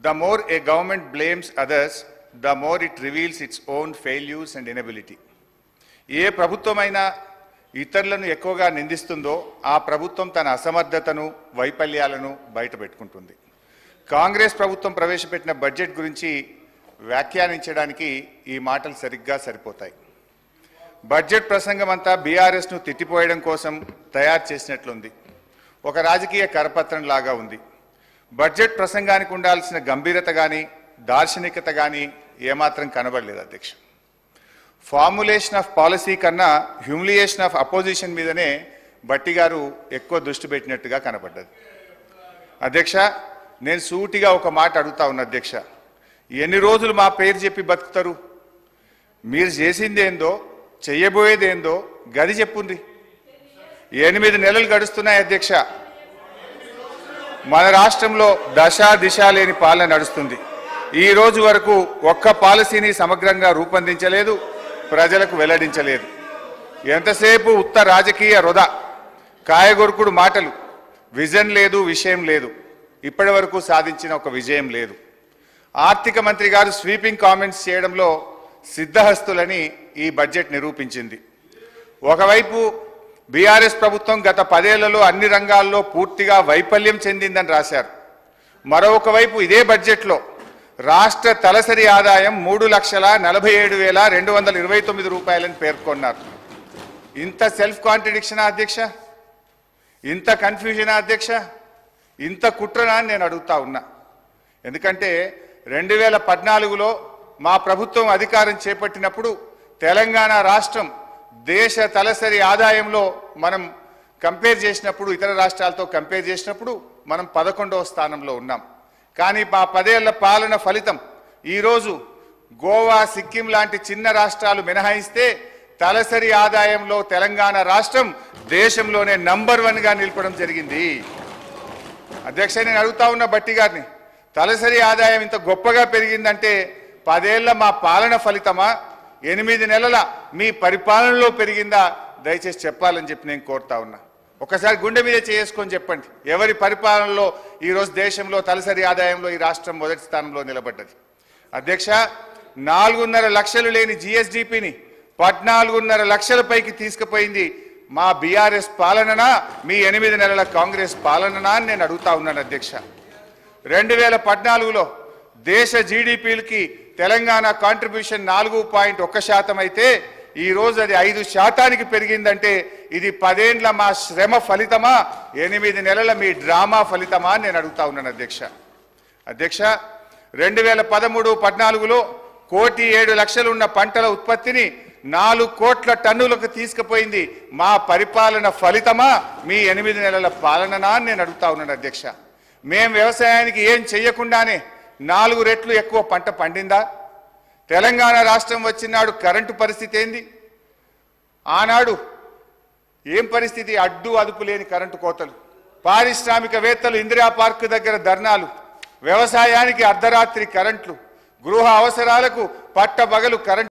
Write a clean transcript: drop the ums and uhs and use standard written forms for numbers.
The more a government blames others, the more it reveals its own failures and inability. ఏ ప్రభుత్వమైనా ఇతరులను ఎక్కువగా నిందిస్తుందో ఆ ప్రభుత్వం తన అసమర్థతను వైఫల్యాలను బయటపెట్టుకుంటుంది. కాంగ్రెస్ ప్రభుత్వం ప్రవేశపెట్టిన బడ్జెట్ గురించి వ్యాఖ్యానించడానికి ఈ మాటలు సరిగ్గా సరిపోతాయి. బడ్జెట్ ప్రసంగం అంతా బీఆర్ఎస్ను తిట్టిపోయడం కోసం తయారు చేసినట్లుంది. ఒక రాజకీయ కరపత్రం లాగా ఉంది. బడ్జెట్ ప్రసంగానికి ఉండాల్సిన గంభీరత కానీ దార్శనికత కానీ ఏమాత్రం కనబడలేదు అధ్యక్ష. ఫార్ములేషన్ ఆఫ్ పాలసీ కన్నా హ్యూమిలియేషన్ ఆఫ్ అపోజిషన్ మీదనే భట్టి గారు ఎక్కువ దృష్టి పెట్టినట్టుగా కనబడ్డది. అధ్యక్ష, నేను సూటిగా ఒక మాట అడుగుతా ఉన్నా అధ్యక్ష, ఎన్ని రోజులు మా పేరు చెప్పి బతుకుతారు? మీరు చేసిందేందో చెయ్యబోయేదేందో గది చెప్పుంది. 8 నెలలు గడుస్తున్నాయి అధ్యక్ష. మన రాష్ట్రంలో దశ దిశ లేని పాలన నడుస్తుంది. ఈ రోజు వరకు ఒక్క పాలసీని సమగ్రంగా రూపొందించలేదు, ప్రజలకు వెల్లడించలేదు. ఎంతసేపు ఉత్త రాజకీయ వృధా, కాయగొరుకుడు మాటలు, విజన్ లేదు, విషయం లేదు. ఇప్పటి వరకు సాధించిన ఒక విజయం లేదు. ఆర్థిక మంత్రి గారు స్వీపింగ్ కామెంట్స్ చేయడంలో సిద్ధహస్తులని ఈ బడ్జెట్ నిరూపించింది. ఒకవైపు బీఆర్ఎస్ ప్రభుత్వం గత 10 ఏళ్లలో అన్ని రంగాల్లో పూర్తిగా వైఫల్యం చెందిందని రాశారు. మరొక వైపు ఇదే బడ్జెట్లో రాష్ట్ర తలసరి ఆదాయం 3,47,229 రూపాయలని పేర్కొన్నారు. ఇంత సెల్ఫ్ కాంట్రడిక్షనా అధ్యక్ష? ఇంత కన్ఫ్యూజనా అధ్యక్ష? ఇంత కుట్రనా అని నేను అడుగుతా ఉన్నా. ఎందుకంటే 2014లో మా ప్రభుత్వం అధికారం చేపట్టినప్పుడు తెలంగాణ రాష్ట్రం దేశ తలసరి ఆదాయంలో మనం కంపేర్ చేసినప్పుడు, ఇతర రాష్ట్రాలతో కంపేర్ చేసినప్పుడు మనం 11వ స్థానంలో ఉన్నాం. కానీ మా 10 ఏళ్ల పాలన ఫలితం ఈరోజు గోవా, సిక్కిం లాంటి చిన్న రాష్ట్రాలు మినహాయిస్తే తలసరి ఆదాయంలో తెలంగాణ రాష్ట్రం దేశంలోనే నంబర్ 1గా నిలపడం జరిగింది. అధ్యక్ష, నేను అడుగుతా ఉన్న భట్టి గారిని, తలసరి ఆదాయం ఇంత గొప్పగా పెరిగిందంటే 10 ఏళ్ల మా పాలన ఫలితమా, 8 నెలల మీ పరిపాలనలో పెరిగిందా? దయచేసి చెప్పాలని చెప్పి నేను కోరుతా ఉన్నా. ఒకసారి గుండె మీద చేసుకొని చెప్పండి, ఎవరి పరిపాలనలో ఈరోజు దేశంలో తలసరి ఆదాయంలో ఈ రాష్ట్రం మొదటి స్థానంలో నిలబడ్డది? అధ్యక్ష, 4.5 లక్షలు లేని జిఎస్డిపిని 14.5 లక్షల పైకి తీసుకుపోయింది మా బీఆర్ఎస్ పాలననా, మీ 8 నెలల కాంగ్రెస్ పాలననా అని నేను అడుగుతా ఉన్నాను అధ్యక్ష. 2014లో దేశ జీడిపికి తెలంగాణ కాంట్రిబ్యూషన్ 4.1% అయితే ఈ రోజు అది 5% పెరిగిందంటే ఇది 10 ఏళ్ల మా శ్రమ ఫలితమా, 8 నెలల మీ డ్రామా ఫలితమా అని నేను అడుగుతా ఉన్నాను అధ్యక్ష. అధ్యక్ష, 2013-14లో 1,07,00,000 ఉన్న పంటల ఉత్పత్తిని 4 కోట్ల టన్నులకు తీసుకుపోయింది మా పరిపాలన ఫలితమా, మీ 8 నెలల పాలననా అని నేను అడుగుతా ఉన్నాను అధ్యక్ష. మేం వ్యవసాయానికి ఏం చెయ్యకుండానే 4 రెట్లు ఎక్కువ పంట పండిందా? తెలంగాణ రాష్ట్రం వచ్చినాడు కరెంటు పరిస్థితి ఏంది? ఆనాడు ఏం పరిస్థితి? అడ్డు అదుపు లేని కరెంటు కోతలు, పారిశ్రామికవేత్తలు ఇందిరా పార్క్ దగ్గర ధర్నాలు, వ్యవసాయానికి అర్ధరాత్రి కరెంట్లు, గృహ అవసరాలకు పట్టపగలు కరెంటు